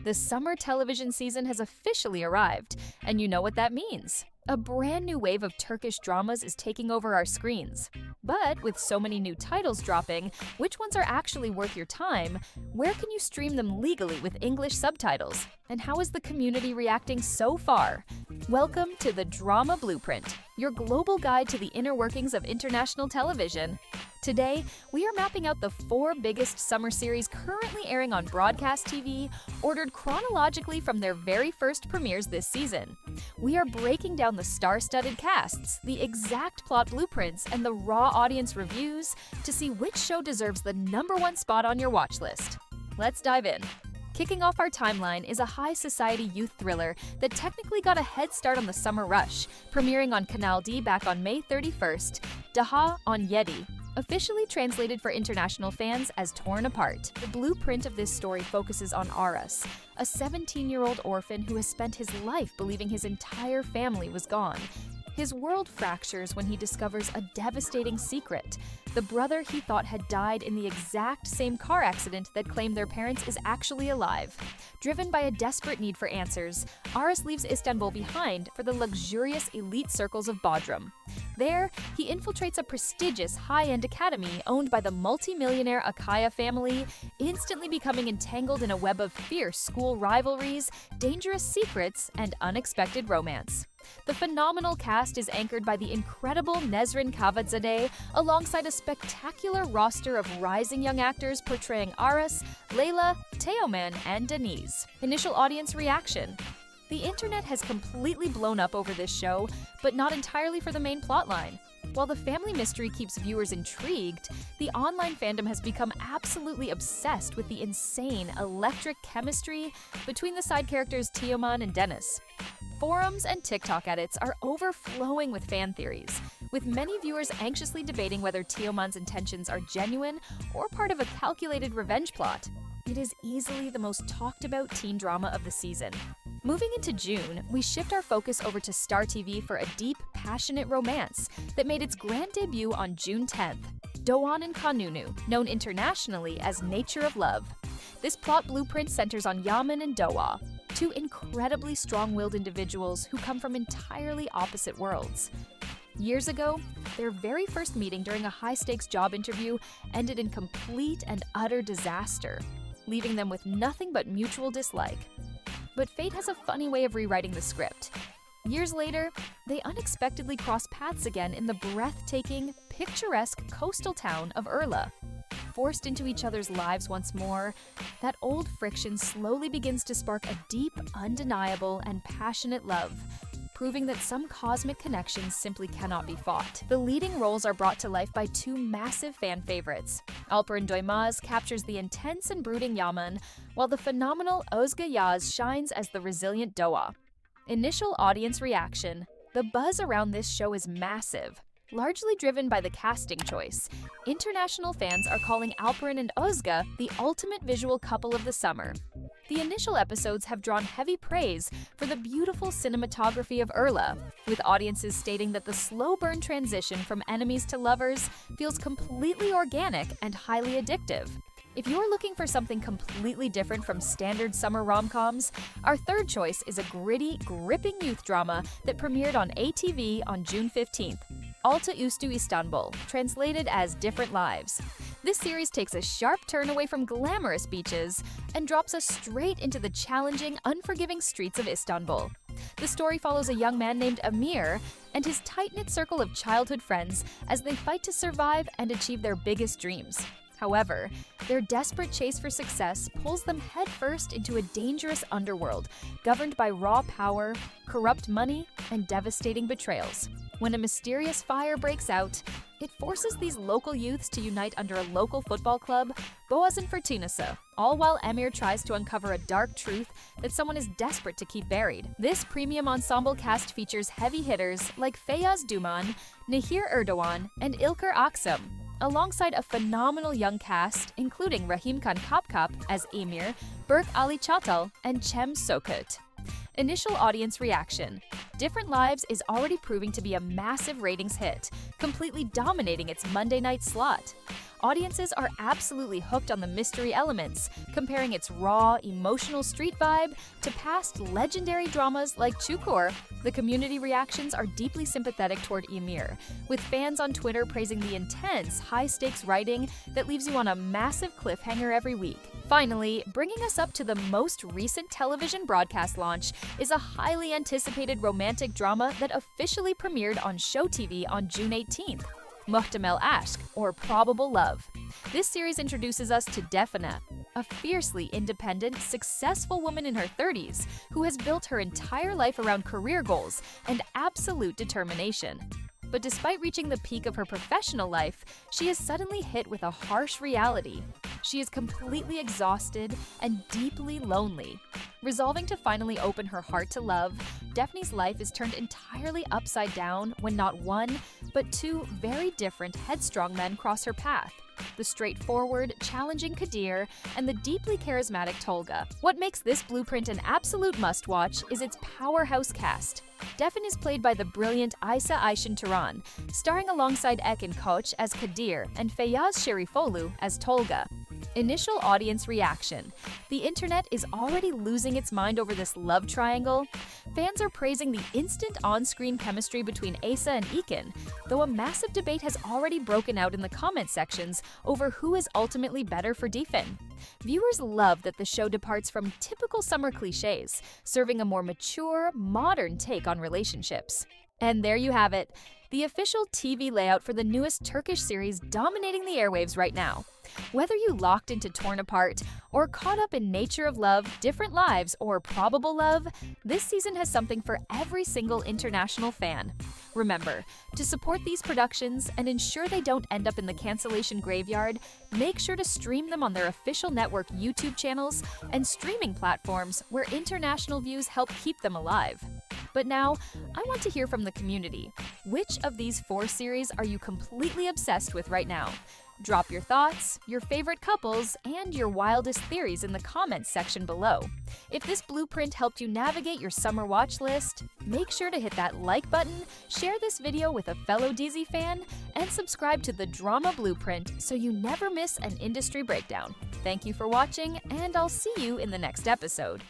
The summer television season has officially arrived, and you know what that means. A brand new wave of Turkish dramas is taking over our screens. But with so many new titles dropping, which ones are actually worth your time? Where can you stream them legally with English subtitles? And how is the community reacting so far? Welcome to the Drama Blueprint, your global guide to the inner workings of international television. Today, we are mapping out the 4 biggest summer series currently airing on broadcast TV, ordered chronologically from their very first premieres this season. We are breaking down the star-studded casts, the exact plot blueprints, and the raw audience reviews to see which show deserves the #1 spot on your watch list. Let's dive in. Kicking off our timeline is a high society youth thriller that technically got a head start on the summer rush, premiering on Kanal back on May 31st, Daha on Yedi. Officially translated for international fans as Torn Apart. The blueprint of this story focuses on Aras, a 17-year-old orphan who has spent his life believing his entire family was gone. His world fractures when he discovers a devastating secret. The brother he thought had died in the exact same car accident that claimed their parents is actually alive. Driven by a desperate need for answers, Aras leaves Istanbul behind for the luxurious elite circles of Bodrum. There, he infiltrates a prestigious high-end academy owned by the multi-millionaire Akaya family, instantly becoming entangled in a web of fierce school rivalries, dangerous secrets, and unexpected romance. The phenomenal cast is anchored by the incredible Nesrin Kavatzadeh, alongside a spectacular roster of rising young actors portraying Aras, Layla, Teoman, and Denise. Initial audience reaction. The internet has completely blown up over this show, but not entirely for the main plotline. While the family mystery keeps viewers intrigued, the online fandom has become absolutely obsessed with the insane, electric chemistry between the side characters Teoman and Dennis. Forums and TikTok edits are overflowing with fan theories, with many viewers anxiously debating whether Teoman's intentions are genuine or part of a calculated revenge plot. It is easily the most talked about teen drama of the season. Moving into June, we shift our focus over to Star TV for a deep, passionate romance that made its grand debut on June 10th. Doğanın Kanunu, known internationally as Nature of Love. This plot blueprint centers on Yaman and Doğa, 2 incredibly strong-willed individuals who come from entirely opposite worlds. Years ago, their very first meeting during a high-stakes job interview ended in complete and utter disaster, leaving them with nothing but mutual dislike. But fate has a funny way of rewriting the script. Years later, they unexpectedly cross paths again in the breathtaking, picturesque coastal town of Urla. Forced into each other's lives once more, that old friction slowly begins to spark a deep, undeniable, and passionate love, proving that some cosmic connections simply cannot be fought. The leading roles are brought to life by 2 massive fan favorites. Alperen Doymaz captures the intense and brooding Yaman, while the phenomenal Özge Yaz shines as the resilient Doğa. Initial audience reaction. The buzz around this show is massive. Largely driven by the casting choice, international fans are calling Alperen and Özge the ultimate visual couple of the summer. The initial episodes have drawn heavy praise for the beautiful cinematography of Urla, with audiences stating that the slow burn transition from enemies to lovers feels completely organic and highly addictive. If you're looking for something completely different from standard summer rom-coms, our third choice is a gritty, gripping youth drama that premiered on ATV on June 15th. Altı Üstü İstanbul, translated as Different Lives. This series takes a sharp turn away from glamorous beaches and drops us straight into the challenging, unforgiving streets of Istanbul. The story follows a young man named Amir and his tight-knit circle of childhood friends as they fight to survive and achieve their biggest dreams. However, their desperate chase for success pulls them headfirst into a dangerous underworld governed by raw power, corrupt money, and devastating betrayals. When a mysterious fire breaks out, it forces these local youths to unite under a local football club, Boğaz and Fırtınası, all while Emir tries to uncover a dark truth that someone is desperate to keep buried. This premium ensemble cast features heavy hitters like Feyyaz Duman, Nehir Erdoğan, and İlker Aksum, alongside a phenomenal young cast including Rahim Khan Kapkap as Emir, Berk Ali Çatal, and Cem Sokut. Initial audience reaction. Different Lives is already proving to be a massive ratings hit, completely dominating its Monday night slot. Audiences are absolutely hooked on the mystery elements, comparing its raw, emotional street vibe to past legendary dramas like Çukur. The community reactions are deeply sympathetic toward Ymir, with fans on Twitter praising the intense, high-stakes writing that leaves you on a massive cliffhanger every week. Finally, bringing us up to the most recent television broadcast launch is a highly anticipated romantic drama that officially premiered on Show TV on June 18th. Muhtemel Aşk, or Probable Love. This series introduces us to Defne, a fiercely independent, successful woman in her 30s who has built her entire life around career goals and absolute determination. But despite reaching the peak of her professional life, she is suddenly hit with a harsh reality. She is completely exhausted and deeply lonely. Resolving to finally open her heart to love, Defne's life is turned entirely upside down when not one, but two very different headstrong men cross her path. The straightforward, challenging Kadir and the deeply charismatic Tolga. What makes this blueprint an absolute must-watch is its powerhouse cast. Defne is played by the brilliant Ayşe Ayşin Turan, starring alongside Ekin Koç as Kadir and Feyyaz Şerifoglu as Tolga. Initial audience reaction. The internet is already losing its mind over this love triangle. Fans are praising the instant on-screen chemistry between Ayşe and Ekin, though a massive debate has already broken out in the comment sections over who is ultimately better for Defne. Viewers love that the show departs from typical summer cliches, serving a more mature, modern take on relationships. And there you have it, the official TV layout for the newest Turkish series dominating the airwaves right now. Whether you locked into Torn Apart or caught up in Nature of Love, Different Lives, or Probable Love, this season has something for every single international fan. Remember, to support these productions and ensure they don't end up in the cancellation graveyard, make sure to stream them on their official network YouTube channels and streaming platforms where international views help keep them alive. But now, I want to hear from the community. Which of these 4 series are you completely obsessed with right now? Drop your thoughts, your favorite couples, and your wildest theories in the comments section below. If this blueprint helped you navigate your summer watch list, make sure to hit that like button, share this video with a fellow DZ fan, and subscribe to the Drama Blueprint so you never miss an industry breakdown. Thank you for watching, and I'll see you in the next episode.